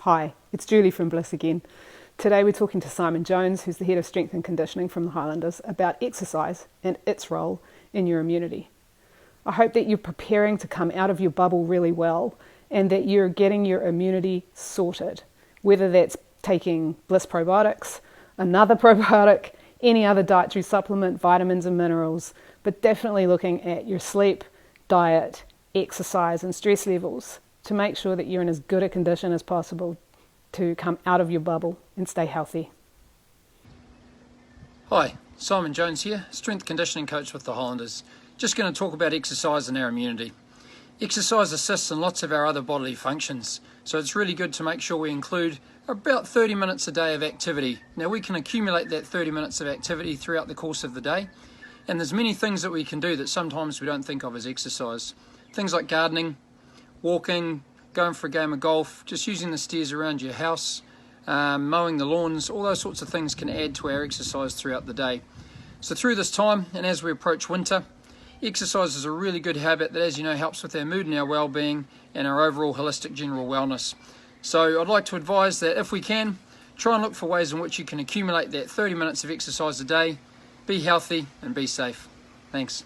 Hi, it's Julie from Blis again. Today we're talking to Simon Jones, who's the head of strength and conditioning from the Highlanders, about exercise and its role in your immunity. I hope that you're preparing to come out of your bubble really well and that you're getting your immunity sorted, whether that's taking Blis probiotics, another probiotic, any other dietary supplement, vitamins and minerals, but definitely looking at your sleep, diet, exercise and stress levels to make sure that you're in as good a condition as possible to come out of your bubble and stay healthy. Hi, Simon Jones here, strength conditioning coach with the Highlanders. Just going to talk about exercise and our immunity. Exercise assists in lots of our other bodily functions, so it's really good to make sure we include about 30 minutes a day of activity. Now we can accumulate that 30 minutes of activity throughout the course of the day, and there's many things that we can do that sometimes we don't think of as exercise. Things like gardening, walking, going for a game of golf, just using the stairs around your house, mowing the lawns, all those sorts of things can add to our exercise throughout the day. So through this time, and as we approach winter, exercise is a really good habit that, as you know, helps with our mood and our well-being and our overall holistic general wellness. So I'd like to advise that if we can, try and look for ways in which you can accumulate that 30 minutes of exercise a day, be healthy and be safe. Thanks.